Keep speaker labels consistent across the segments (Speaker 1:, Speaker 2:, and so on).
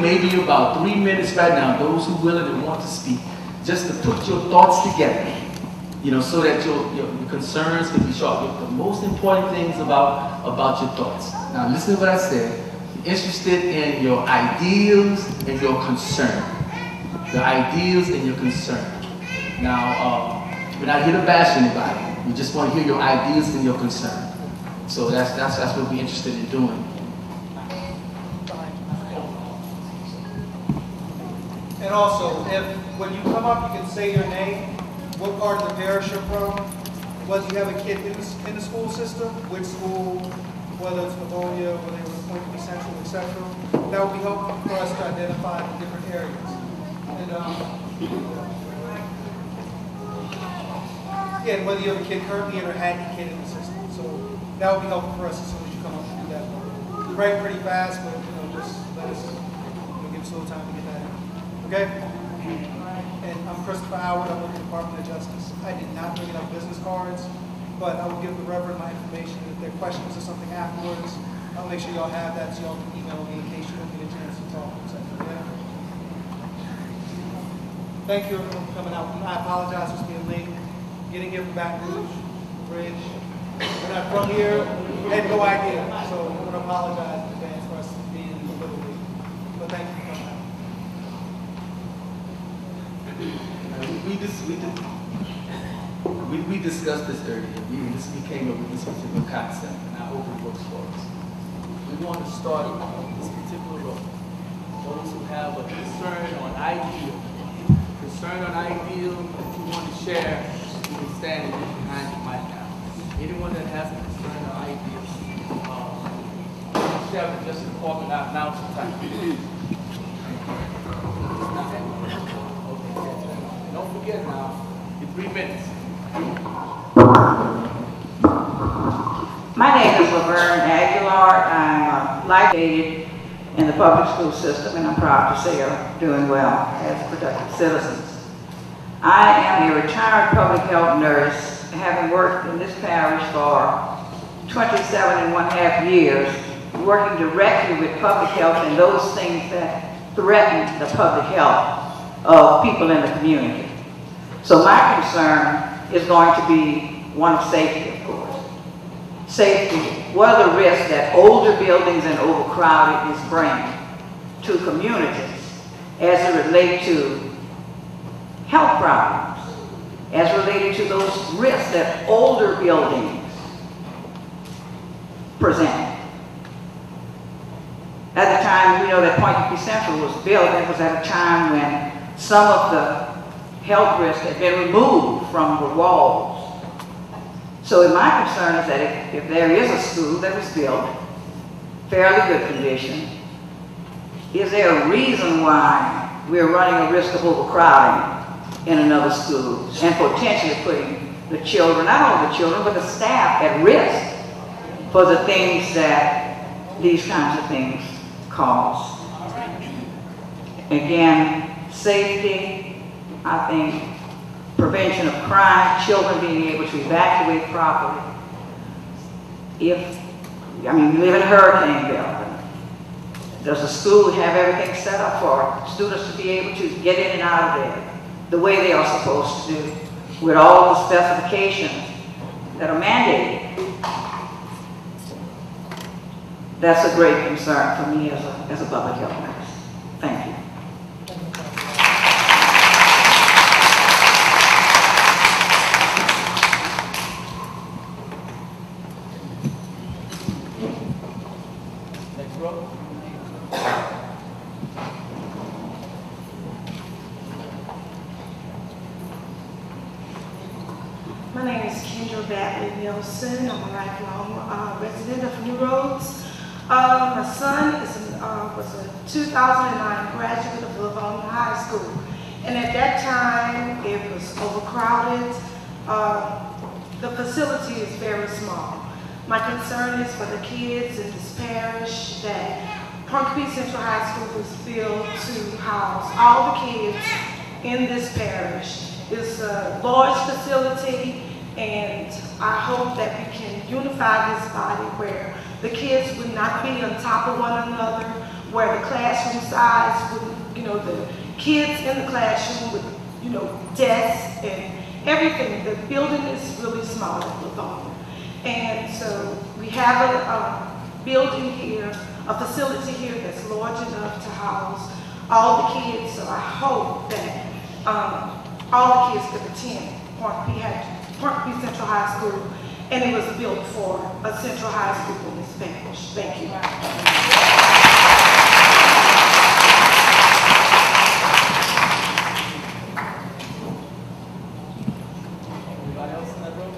Speaker 1: maybe about 3 minutes right now, those who willing and want to speak, just to put your thoughts together, you know, so that your concerns can be sharp. The most important things about your thoughts. Now listen to what I said. You're interested in your ideals and your concern. The ideals and your concern. Now, we're not here to bash anybody. We just want to hear your ideas and your concern. So that's what we're interested in doing.
Speaker 2: And also, if when you come up, you can say your name, what part of the parish you're from, whether you have a kid in the school system, which school, whether it's Livonia, whether it was Pointe Coupee Central, etc. That would be helpful for us to identify the different areas. And again, whether you have a kid currently in or had a kid in the system. So that would be helpful for us as soon as you come up and do that. We write pretty fast, but just let us give us a little time to get that in. Okay? And I'm Christopher Howard. I'm with the Department of Justice. I did not bring enough business cards, but I will give the Reverend my information. If there are questions or something afterwards, I'll make sure y'all have that so y'all can email me in case you don't get a chance to talk. Okay? Thank you everyone for coming out. I apologize for being late. Getting here from Baton Rouge, Bridge. We're not from here. We had no idea. So I want to apologize in advance for us being a little late. But thank you for coming out.
Speaker 1: We discussed this earlier. We came up with this particular concept, and I hope it works for us. We want to start this particular role. Those who have a concern on ideal that you want to share, you can stand behind the mic now. Anyone that has a concern or ideas, share it just in form and announce the time. Don't forget now, in 3 minutes.
Speaker 3: My name is Laverne Aguilar. I'm located in the public school system, and I'm proud to say I'm doing well as productive citizens. I am a retired public health nurse, having worked in this parish for 27.5 years, working directly with public health and those things that threaten the public health of people in the community. So my concern is going to be one of safety, of course. Safety. What are the risks that older buildings and overcrowdedness bring to communities as it relates to health problems, as related to those risks that older buildings present? At the time, we know that Pointe Coupee Central was built, it was at a time when some of the health risks had been removed from the walls. So my concern is that if there is a school that was built, fairly good condition, is there a reason why we're running a risk of overcrowding in another school and potentially putting the children, not only the children, but the staff at risk for the things that these kinds of things cause? Again, safety, I think prevention of crime, children being able to evacuate properly. We live in a hurricane belt. Does the school have everything set up for students to be able to get in and out of there the way they are supposed to do, with all the specifications that are mandated? That's a great concern for me as a public health nurse. Thank you.
Speaker 4: My name is Kendra Batley Nelson. I'm a lifelong resident of New Roads. My son was a 2009 graduate of Livonia High School. And at that time, it was overcrowded. The facility is very small. My concern is for the kids in this parish that Pointe Coupee Central High School was built to house all the kids in this parish. It's a large facility, and I hope that we can unify this body where the kids would not be on top of one another, where the classroom size, with, the kids in the classroom with, desks and everything. The building is really small at Livonia. And so we have a building here, a facility here that's large enough to house all the kids. So I hope that all the kids could attend Pointe Coupee Central High School, and it was built for a Central High School in this parish. Thank you.
Speaker 1: Anybody else in that room?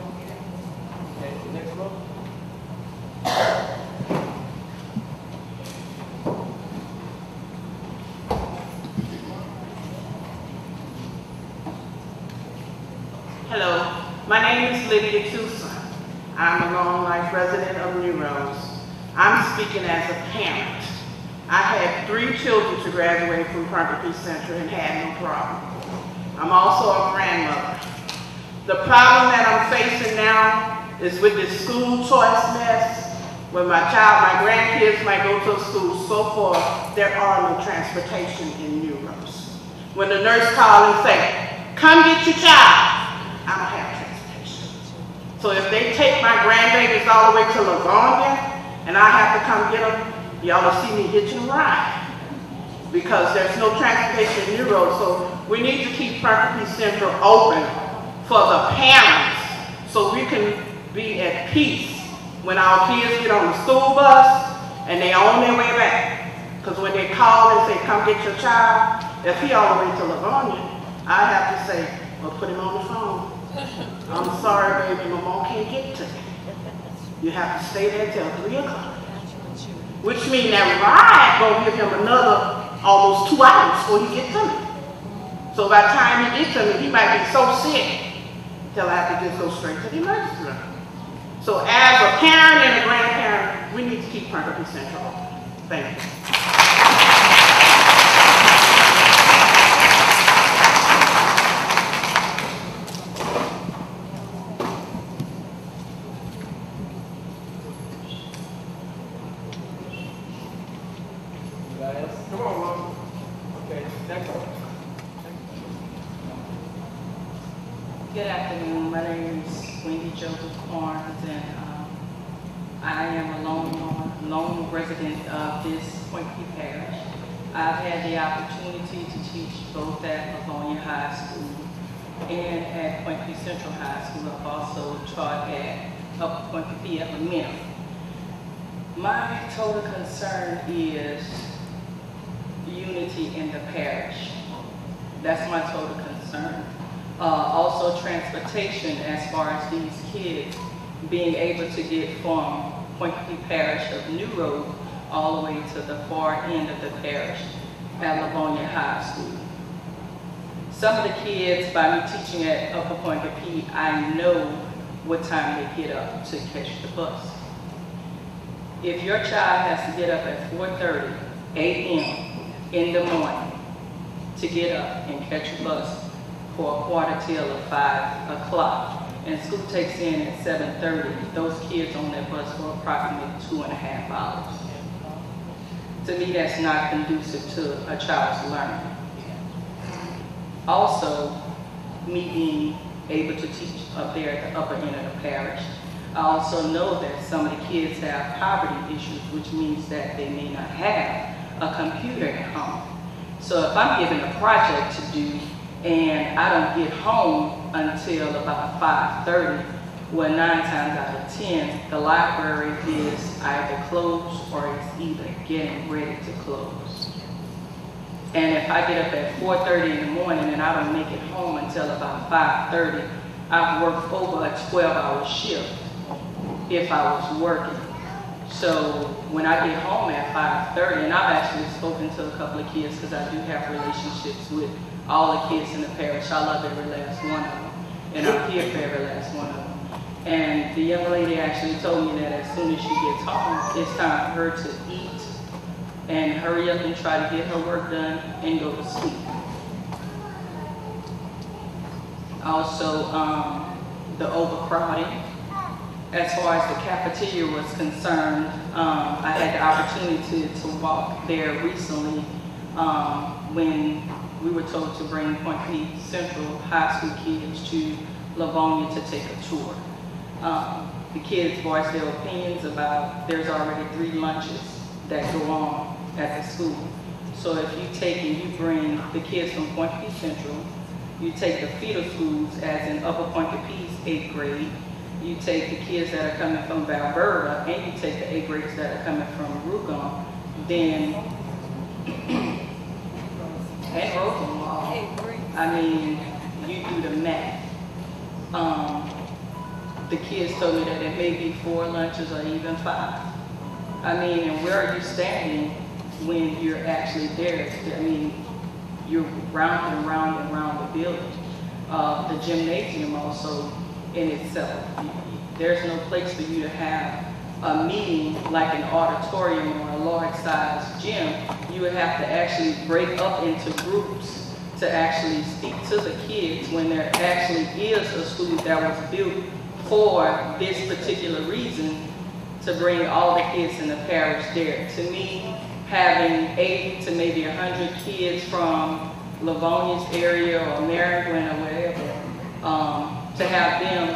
Speaker 1: Okay, next row.
Speaker 5: Hello, my name is Livonia High. I'm a long life resident of New Rose. I'm speaking as a parent. I had 3 children to graduate from Pointe Coupee Central and had no problem. I'm also a grandmother. The problem that I'm facing now is with this school choice mess. When my grandkids might go to a school so far, there are no transportation in New Rose. When the nurse calls and say, come get your child, I don't have transportation. So if they take my grandbabies all the way to Livonia and I have to come get them, y'all will see me hitching a ride because there's no transportation in New Rose. So we need to keep Pointe Coupee Central open for the parents so we can be at peace when our kids get on the school bus and they on their way back. Because when they call and say, come get your child, if he all the way to Livonia, I have to say, well, put him on the phone. I'm sorry, baby, my mom can't get to you. You have to stay there till 3 o'clock. Which means that ride gonna give him another almost 2 hours before he gets to me. So by the time he gets to me, he might be so sick till I have to just go straight to the emergency room. So as a parent and a grandparent, we need to keep Pointe Coupee Central open. Thank you.
Speaker 1: Come on, Mom. Okay, next one.
Speaker 6: Good afternoon. My name is Wendy Joseph Barnes, and I am a lone resident of this Pointe Coupee Parish. I've had the opportunity to teach both at Livonia High School and at Pointe Coupee Central High School. I've also taught at Pointe Coupee Elementary. My total concern is unity in the parish. That's my total concern. Also transportation, as far as these kids being able to get from Pointe Coupee Parish of New Road all the way to the far end of the parish at Livonia High School. Some of the kids, by me teaching at Upper Pointe Coupee, I know what time they get up to catch the bus. If your child has to get up at 4:30 a.m. in the morning to get up and catch a bus for a quarter till of 5 o'clock, and school takes in at 7:30, those kids on that bus for approximately 2.5 hours. To me, that's not conducive to a child's learning. Also, me being able to teach up there at the upper end of the parish, I also know that some of the kids have poverty issues, which means that they may not have a computer at home. So if I'm given a project to do and I don't get home until about 5:30, well, 9 times out of 10, the library is either closed or it's either getting ready to close. And if I get up at 4:30 in the morning and I don't make it home until about 5:30, I've worked over a 12-hour shift if I was working. So when I get home at 5:30, and I've actually spoken to a couple of kids because I do have relationships with all the kids in the parish. I love every last one of them, and I'm here for every last one of them. And the young lady actually told me that as soon as she gets home, it's time for her to eat and hurry up and try to get her work done and go to sleep. Also, the overcrowding as far as the cafeteria was concerned, I had the opportunity to walk there recently when we were told to bring Pointe Coupee Central High School kids to Livonia to take a tour. The kids voiced their opinions about there's already 3 lunches that go on at the school. So if you take and you bring the kids from Pointe Coupee Central, you take the feeder schools as in Upper Pointe Coupee's 8th grade, you take the kids that are coming from Valverda, and you take the 8th graders that are coming from Rougon, then, and Rosenwald, I mean, you do the math. The kids told me that there may be 4 lunches or even 5. I mean, and where are you standing when you're actually there? I mean, you're round and round and round the building. The gymnasium also in itself. There's no place for you to have a meeting like an auditorium or a large-sized gym. You would have to actually break up into groups to actually speak to the kids when there actually is a school that was built for this particular reason, to bring all the kids in the parish there. To me, having 80 to maybe 100 kids from Livonia's area or Maryland or wherever, to have them,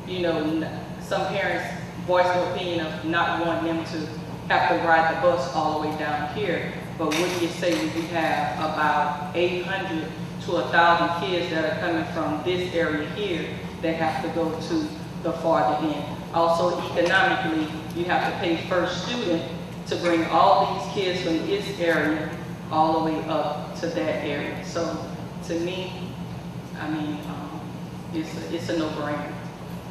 Speaker 6: you know, some parents voice their opinion of not wanting them to have to ride the bus all the way down here. But what do you say when you have about 800 to 1,000 kids that are coming from this area here that have to go to the farther end? Also, economically, you have to pay first student to bring all these kids from this area all the way up to that area. So, to me, I mean, it's a no-brainer.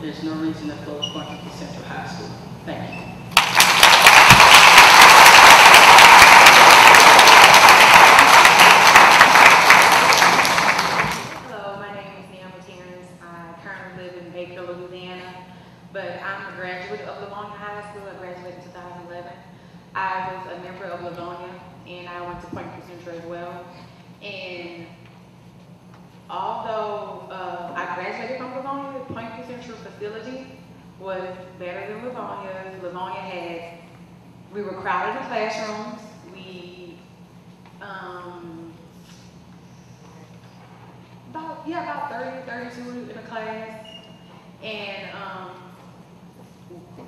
Speaker 6: There's no reason to close Pointe Coupee Central High School. Thank you.
Speaker 7: But I'm a graduate of Livonia High School. I graduated in 2011. I was a member of Livonia, and I went to Pointe Coupee Central as well. And although I graduated from Livonia, the Pointe Coupee Central facility was better than Livonia. Livonia we were crowded in classrooms. We, about 30, 32 in a class. And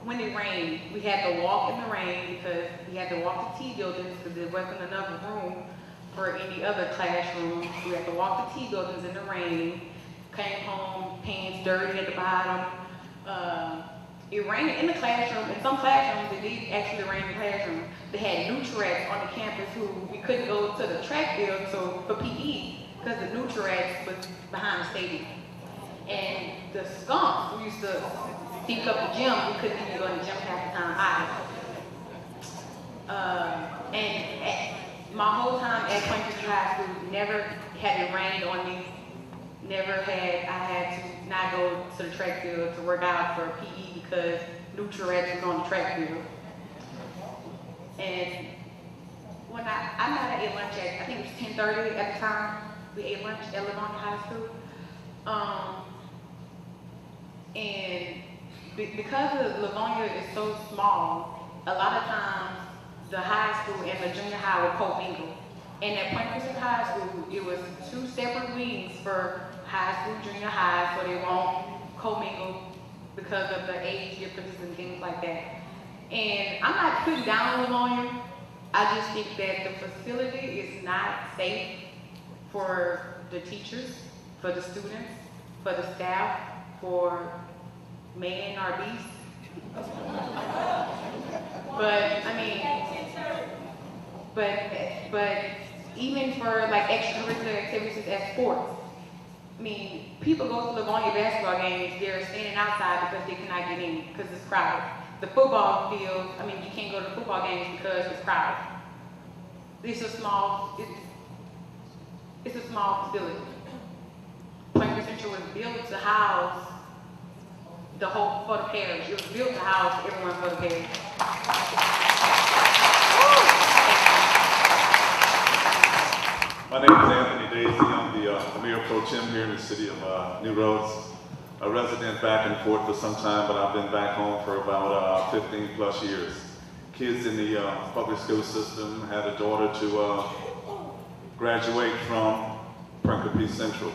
Speaker 7: when it rained, we had to walk in the rain because we had to walk to T buildings because there wasn't enough room for any other classroom. We had to walk to T buildings in the rain, came home, pants dirty at the bottom. It rained in the classroom. In some classrooms, it did actually rain in the classroom. They had Nutrats on the campus who we couldn't go to the track field for PE because the Nutrats was behind the stadium. And the skunks, we used to stink up the gym. We couldn't even go in the gym half the time either. And my whole time at Pointe Coupee High School, never had it rained on me. Never had I had to not go to the track field to work out for PE because Nutrats was on the track field. And when I might have ate lunch at, I think it was 10:30 at the time. We ate lunch at Livonia High School. And because Livonia is so small, a lot of times the high school and the junior high would co-mingle. And at Pointe Coupee High School, it was 2 separate wings for high school, junior high, so they won't co-mingle because of the age differences and things like that. And I'm not putting down Livonia. I just think that the facility is not safe for the teachers, for the students, for the staff, for man or beast. But I mean, but even for like extracurricular activities as sports, I mean, people go to Livonia basketball games, they're standing outside because they cannot get in because it's crowded. The football field, I mean, you can't go to football games because it's crowded. It's a small facility. Pointe Coupee Central was built to house the whole, for the parish. It was built to house everyone for the parish.
Speaker 8: My name is Anthony Daisy. I'm the Mayor Pro Tem here in the city of New Roads. a resident back and forth for some time, but I've been back home for about 15 plus years. Kids in the public school system, had a daughter to graduate from Pointe Coupee Central.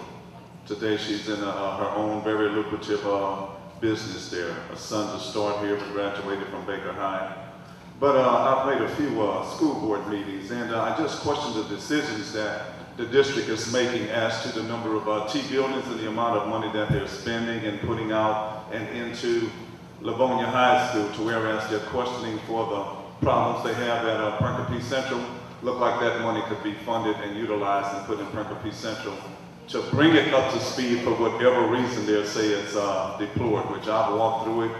Speaker 8: Today she's in her own very lucrative business there. A son to start here, but graduated from Baker High. But I've made a few school board meetings, and I just questioned the decisions that the district is making as to the number of T buildings and the amount of money that they're spending and putting out and into Livonia High School, to whereas they're questioning for the problems they have at Pointe Coupee Central. Look like that money could be funded and utilized and put in Pointe Coupee Central to bring it up to speed for whatever reason they'll say it's deplored, which I've walked through it,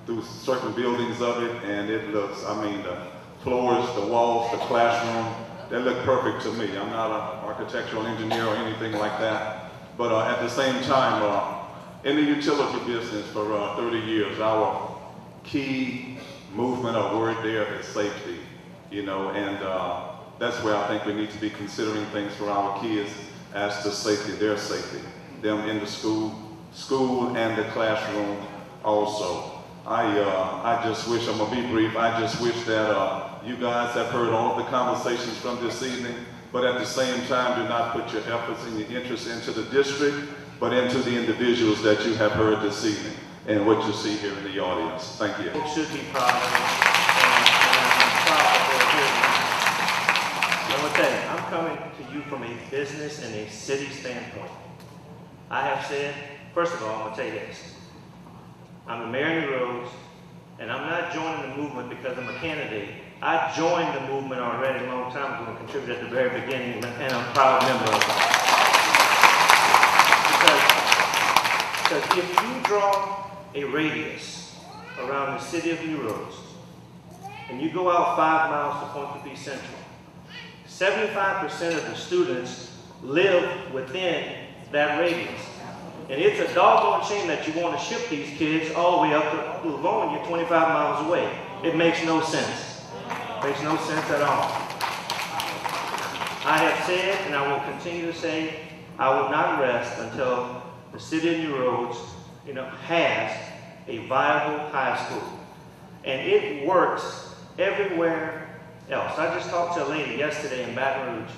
Speaker 8: through certain buildings of it, and it looks, I mean, the floors, the walls, the classroom, they look perfect to me. I'm not an architectural engineer or anything like that, but at the same time, in the utility business for 30 years, our key movement or word there is safety, you know, and that's where I think we need to be considering things for our kids as to safety, their safety, them in the school and the classroom also. I just wish, I'm gonna be brief, I just wish that you guys have heard all of the conversations from this evening, but at the same time, do not put your efforts and your interest into the district, but into the individuals that you have heard this evening and what you see here in the audience. Thank you.
Speaker 9: It should be proud of it, and I'm proud that they're here tonight. I'm gonna tell you, I'm coming to you from a business and a city standpoint. I have said, first of all, I'm gonna tell you this. I'm the mayor of New Roads, and I'm not joining the movement because I'm a candidate. I joined the movement already a long time ago and contributed at the very beginning, and I'm a proud member of it. Because if you draw a radius around the city of New Roads, and you go out 5 miles to Pointe Coupee Central, 75% of the students live within that radius. And it's a doggone shame that you want to ship these kids all the way up to Livonia, 25 miles away. It makes no sense. It makes no sense at all. I have said, and I will continue to say, I will not rest until the city of New Roads, you know, has a viable high school. And it works everywhere else. I just talked to a lady yesterday in Baton Rouge,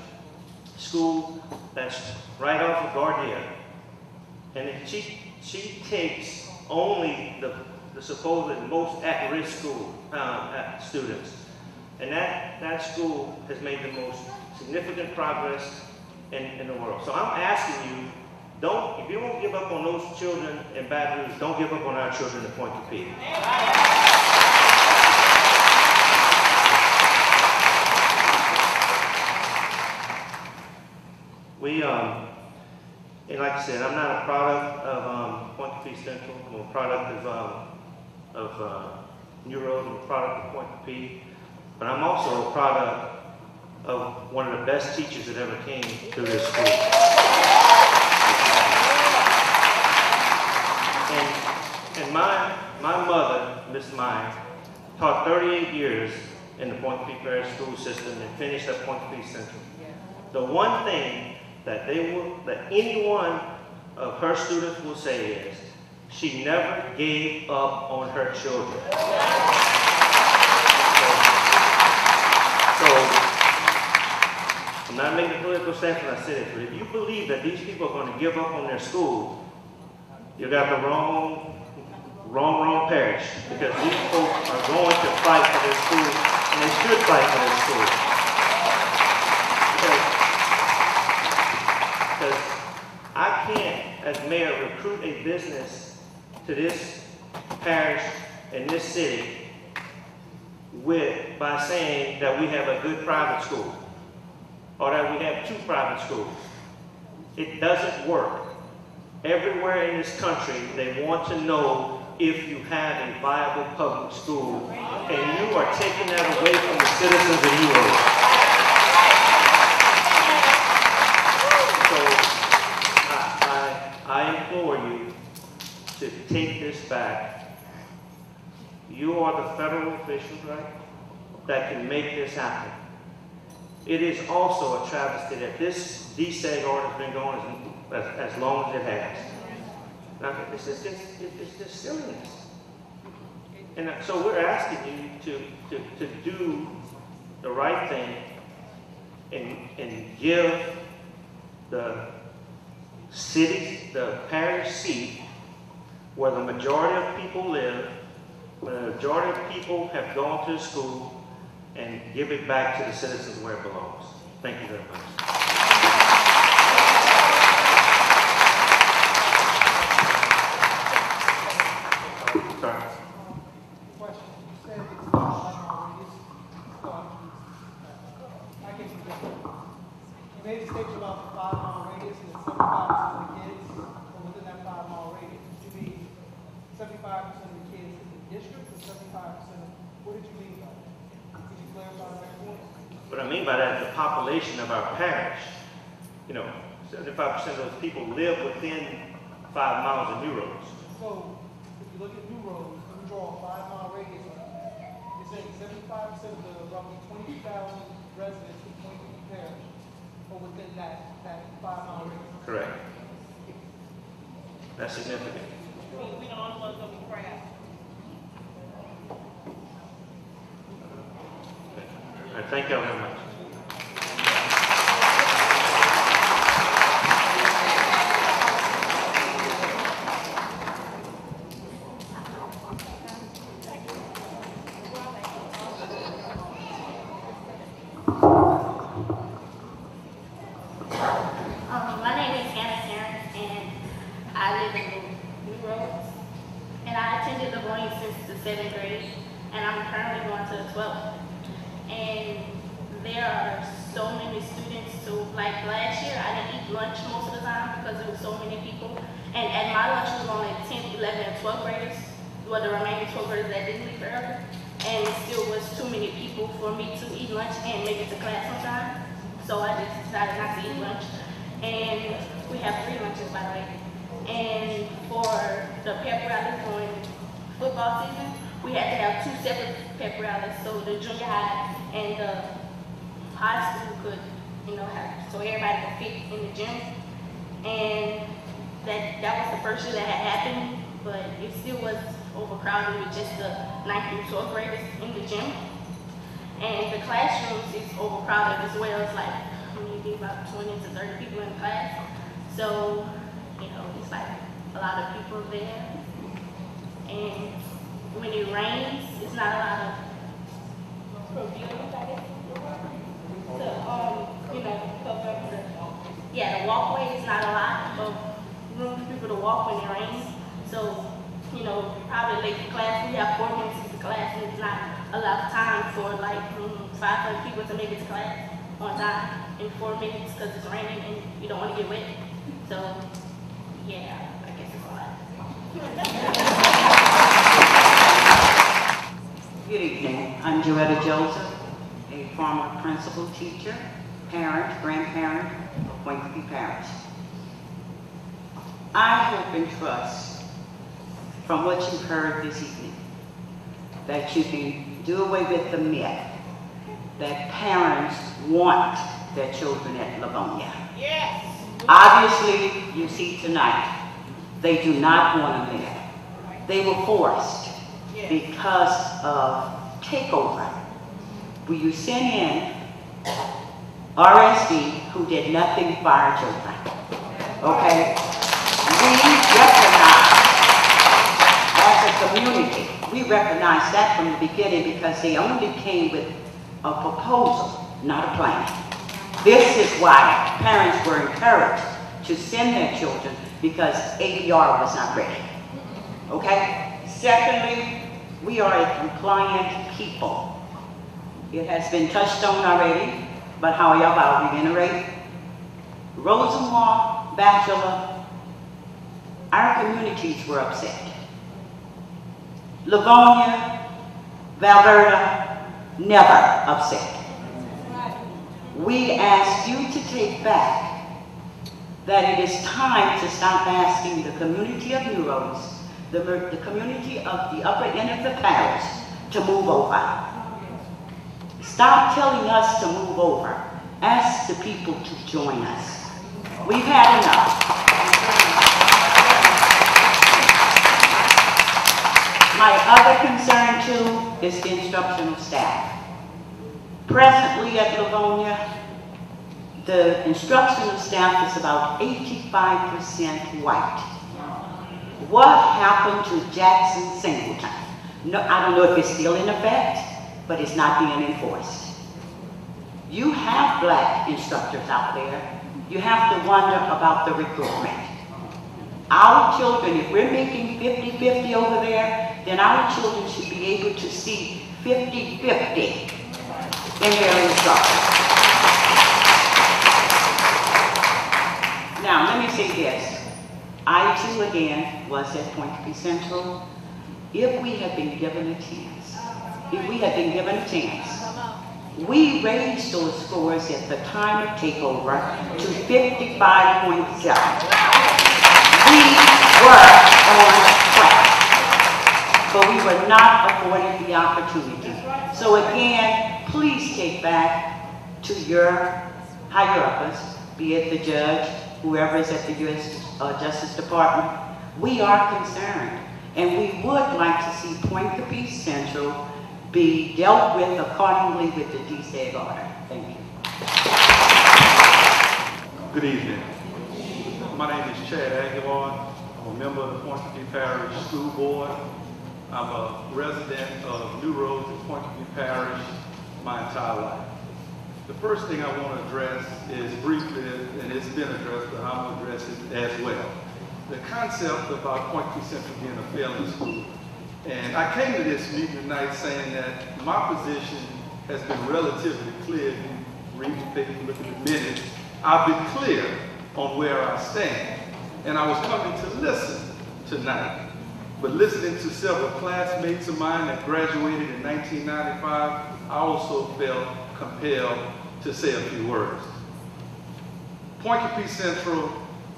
Speaker 9: school that's right off of Gardner. And she takes only the supposed most at-risk school students. And that school has made the most significant progress in the world. So I'm asking you, if you won't give up on those children in Baton Rouge, don't give up on our children in Pointe Coupee. And like I said, I'm not a product of Pointe Coupee Central. I'm a product of New Roads. I'm a product of Pointe Coupee. But I'm also a product of one of the best teachers that ever came to this school. And my mother, Miss Meyer, taught 38 years in the Pointe Coupee Parish School system and finished at Pointe Coupee Central. The one thing that any one of her students will say is, she never gave up on her children. So I'm not making a political stance when I say this, but if you believe that these people are going to give up on their school, you got the wrong parish, because these folks are going to fight for their school, and they should fight for their school. Because I can't, as mayor, recruit a business to this parish and this city by saying that we have a good private school or that we have 2 private schools. It doesn't work. Everywhere in this country, they want to know if you have a viable public school, and you are taking that away from the citizens of New Roads. I implore you to take this back. You are the federal officials, right, that can make this happen. It is also a travesty that this deseg order has been going as long as it has. Now, it's just silliness. And so we're asking you to do the right thing and give the city, the parish seat, where the majority of people live, where the majority of people have gone to the school, and give it back to the citizens where it belongs. Thank you very much. Sorry.
Speaker 2: Question. You said it's 5 mile radius. I can forget. You made a statement about the 5 mile radius and that 75% of the kids are within that 5 mile radius. Did you mean 75% of the kids in the district or 75%? What did you mean by that? Could you clarify that point?
Speaker 9: What I mean by that is the population of our parish. You know, 75% of those people live within 5 miles of new roads.
Speaker 2: So, if you look at new roads, and we draw a 5 mile radius, you're saying 75% of the roughly 22,000 residents in Pointe Coupee Parish are within that 5 mile radius.
Speaker 9: Correct. That's significant.
Speaker 5: We don't want to go be proud.
Speaker 9: Thank you very much.
Speaker 10: My name is Hannah Terrence, and I live in New Roads. And I attended Livonia since the 7th grade, and I'm currently going to the 12th. And there are so many students. So like last year, I didn't eat lunch most of the time because there were so many people. And at my lunch was only 10th, 11th, and 12th graders, well, the remaining 12th graders that didn't leave early. And it still was too many people for me to eat lunch and make it to class on time. So I just decided not to eat lunch. And we have 3 lunches, by the way. And for the pep rally during football season, we had to have 2 separate pep rallies, so the junior high and the high school could, have, so everybody could fit in the gym. And that was the first year that had happened, but it still was overcrowded with just the 9th through 12th graders in the gym. And the classrooms is overcrowded as well. It's like maybe about 20 to 30 people in the class. So, it's like a lot of people there. And when it rains, it's not a lot of pavilions, I guess. Cover up the walkway is not a lot of room for people to walk when it rains. So, probably late to class, we have 4 minutes to class, and it's not a lot of time for like 500 people to make it to class on time in 4 minutes because it's raining and you don't want to get wet. So, yeah, I guess it's a lot.
Speaker 3: Good evening. I'm Joetta Joseph, a former principal, teacher, parent, grandparent of Pointe Coupee Parish. I hope and trust from what you've heard this evening that you can do away with the myth that parents want their children at Livonia.
Speaker 5: Yes.
Speaker 3: Obviously, you see tonight, they do not want them there. They were forced because of takeover. Where you send in RSD who did nothing for our children. Okay? We recognize, as a community, we recognize that from the beginning because they only came with a proposal, not a plan. This is why parents were encouraged to send their children because ADR was not ready. Okay? Secondly, we are a compliant people. It has been touched on already, but however, I'll reiterate. Rosenwald, Bachelor, our communities were upset. Livonia, Valverda, never upset. We ask you to take back that it is time to stop asking the community of New Roads, the community of the upper end of the parish, to move over. Stop telling us to move over. Ask the people to join us. We've had enough. other concern too is the instructional staff. Presently at Livonia, the instructional staff is about 85% white. What happened to Jackson Singleton? No, I don't know if it's still in effect, but it's not being enforced. You have black instructors out there. You have to wonder about the recruitment. Our children, if we're making 50-50 over there, then our children should be able to see 50-50 in their instruction. Now, let me say this. I too, again, was at Pointe Coupee Central. If we had been given a chance, we raised those scores at the time of takeover to 55.7. We were on track, but we were not afforded the opportunity. So again, please take back to your higher-ups, be it the judge, whoever is at the U.S. Justice Department. We are concerned, and we would like to see Pointe Coupee Central be dealt with accordingly with the deseg order. Thank you.
Speaker 11: Good evening. My name is Chad Aguilar. I'm a member of the Pointe Coupee Parish School Board. I'm a resident of New Roads at Pointe Coupee Parish my entire life. The first thing I want to address is briefly, and it's been addressed, but I'm going to address it as well. The concept about Pointe Coupee Central being a failing school. And I came to this meeting tonight saying that my position has been relatively clear. If you read the paper, look at the minutes, I've been clear on where I stand. And I was coming to listen tonight. But listening to several classmates of mine that graduated in 1995, I also felt compelled to say a few words. Pointe Coupee Central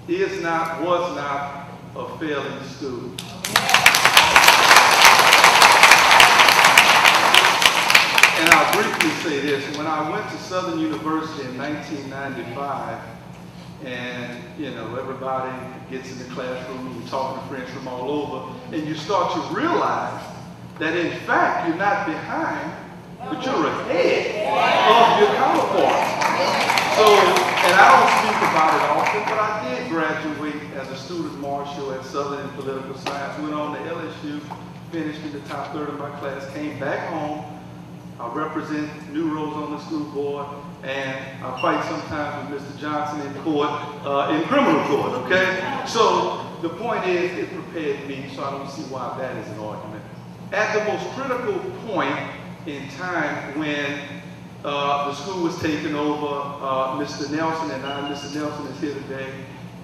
Speaker 11: is not, was not a failing school. And I'll briefly say this. When I went to Southern University in 1995, and you know, everybody gets in the classroom, and you're talking to friends from all over, and you start to realize that in fact you're not behind, but you're ahead of your counterparts. So, and I don't speak about it often, but I did graduate as a student marshal at Southern in political science, went on to LSU, finished in the top third of my class, came back home. I represent New Roads on the school board, and I fight sometimes with Mr. Johnson in court, in criminal court, okay? So the point is, it prepared me, so I don't see why that is an argument. At the most critical point in time when the school was taken over, Mr. Nelson and I, Mr. Nelson is here today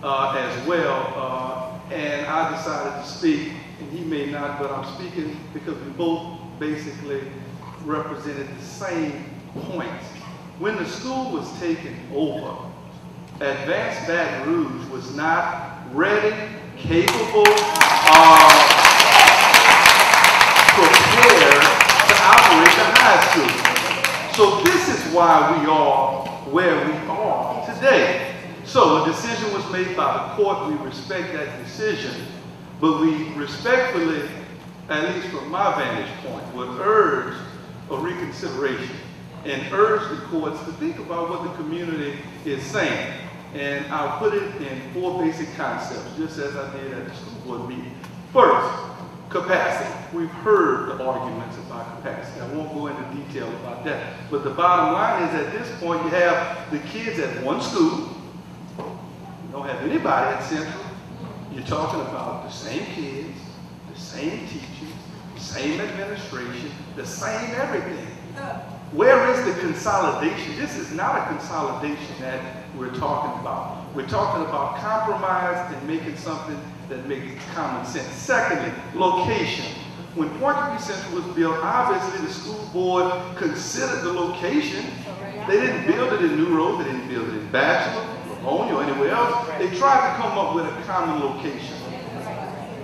Speaker 11: as well, and I decided to speak, and he may not, but I'm speaking because we both basically represented the same points. When the school was taken over, Advanced Baton Rouge was not ready, capable, prepared to operate the high school. So this is why we are where we are today. So a decision was made by the court. We respect that decision, but we respectfully, at least from my vantage point, would urge a reconsideration and urge the courts to think about what the community is saying. And I'll put it in 4 basic concepts, just as I did at the school board meeting. First, capacity. We've heard the arguments about capacity. I won't go into detail about that. But the bottom line is, at this point, you have the kids at one school. You don't have anybody at Central. You're talking about the same kids, the same teachers, the same administration, the same everything. Where is the consolidation? This is not a consolidation that we're talking about. We're talking about compromise and making something that makes common sense. Secondly, location. When Pointe Coupee Central was built, obviously the school board considered the location. They didn't build it in New Roads, they didn't build it in Bachelor, Livonia, or anywhere else. They tried to come up with a common location.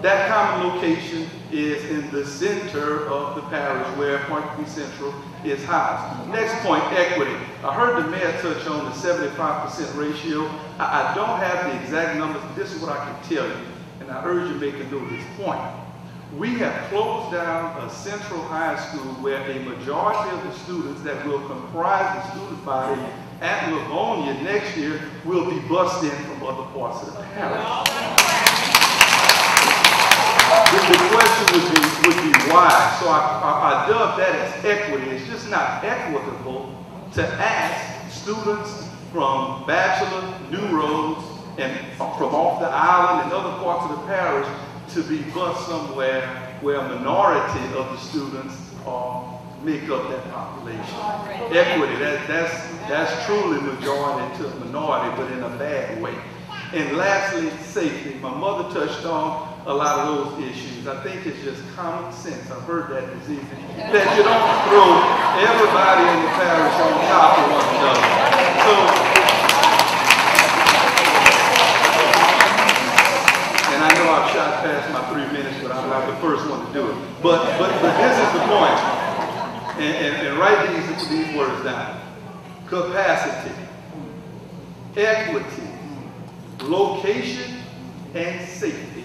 Speaker 11: That common location is in the center of the parish where Pointe Coupee Central is housed. Next point, equity. I heard the mayor touch on the 75% ratio. I don't have the exact numbers, but this is what I can tell you, and I urge you to make a note of this point. We have closed down a central high school where a majority of the students that will comprise the student body at Livonia next year will be bused in from other parts of the parish. The question would be why. So I dubbed that as equity. It's just not equitable to ask students from Bachelor, New Roads, and from off the island and other parts of the parish to be bused somewhere where a minority of the students make up that population. Equity, that's truly majority to minority, but in a bad way. And lastly, safety. My mother touched on a lot of those issues. I think it's just common sense. I've heard that this evening. That you don't throw everybody in the parish on top of one another. So, and I know I've shot past my 3 minutes, but I'm not the first one to do it. But this is the point. And write these words down. Capacity, equity, location, and safety.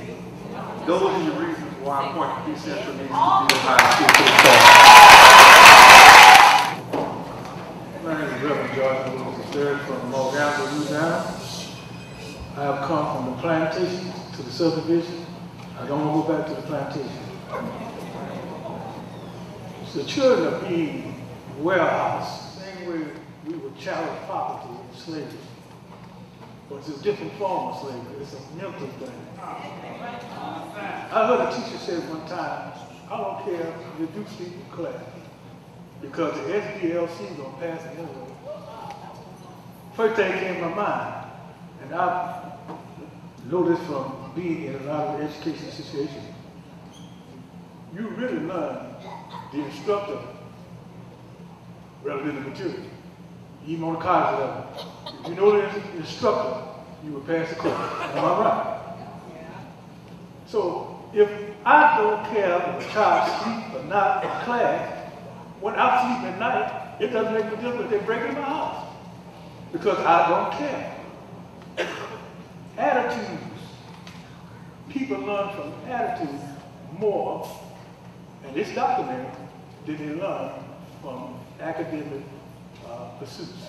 Speaker 11: Those are the reasons why Pointe Coupee Central needs to be the high school for the fall.
Speaker 12: My name is Reverend George Lewis III from Morganza, Louisiana. I have come from the plantation to the subdivision. I don't want to go back to the plantation. So the children are being warehoused, same way we were chattel property in slavery. But it's a different form of slavery. It's a mental thing. I heard a teacher say one time, I don't care if you do sleep in class, because the SDLC is going to pass it anyway. First thing came to my mind, and I've noticed from being in a lot of education situations, you really learn the instructor rather than the material. Even on the college level. If you know the instructor, you will pass the class. Am I right? So if I don't care if a child sleeps or not in class, when I sleep at night, it doesn't make a difference if they break in my house. Because I don't care. Attitudes. People learn from attitudes more, and it's documented, than they learn from academic pursuits,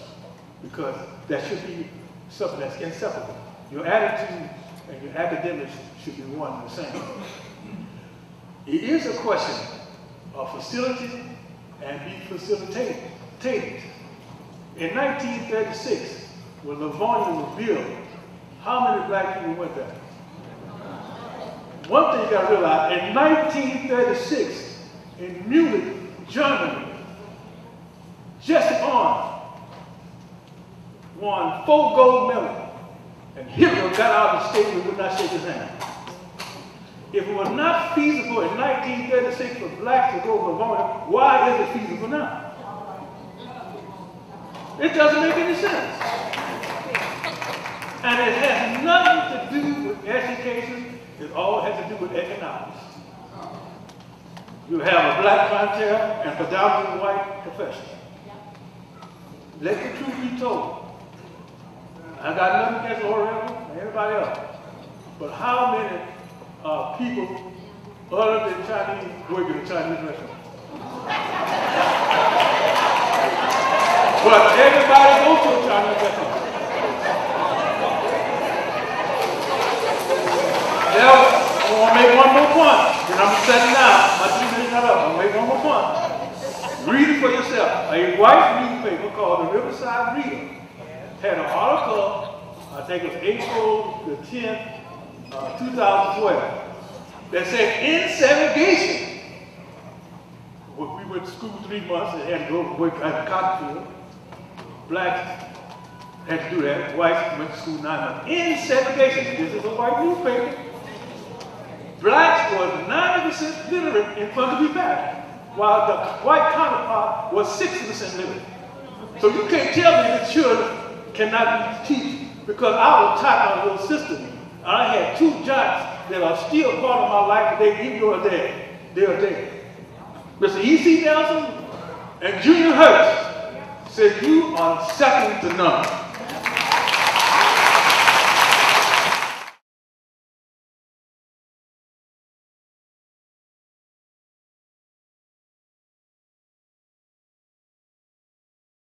Speaker 12: because that should be something that's inseparable. Your attitude and your academics should be one and the same. It is a question of facility and be facilitated. In 1936, when Livonia was built, how many black people went there? One thing you got to realize, in 1936, in Munich, Germany, Jesse Owens won 4 gold medals, and Hitler got out of the state and would not shake his hand. If it was not feasible in 1936 for blacks to go to Livonia, why is it feasible now? It doesn't make any sense. And it has nothing to do with education, it all has to do with economics. You have a black clientele and predominantly white profession. Let the truth be told. I got nothing against Oriental or anybody else. But how many people other than Chinese work in a Chinese restaurant? But everybody goes to a Chinese restaurant. Now, I want to make one more point. Then I'm setting down. My 2 minutes not up. I'm going to make one more point. Read it for yourself. A white newspaper called the Riverside Reader had an article, I think it was April the 10th, 2012, that said in segregation, we went to school 3 months and had to go work at the cotton field. Blacks had to do that. Whites went to school 9 months. In segregation, this is a white newspaper. Blacks were 90% literate in Pointe Coupee Parish, while the white counterpart was 60% literate. So you can't tell me that children cannot be teaching, because I was taught my little sister. I had 2 jobs that are still part of my life today, even though they're dead. Mr. E.C. Nelson and Junior Hurts said, you are second to none.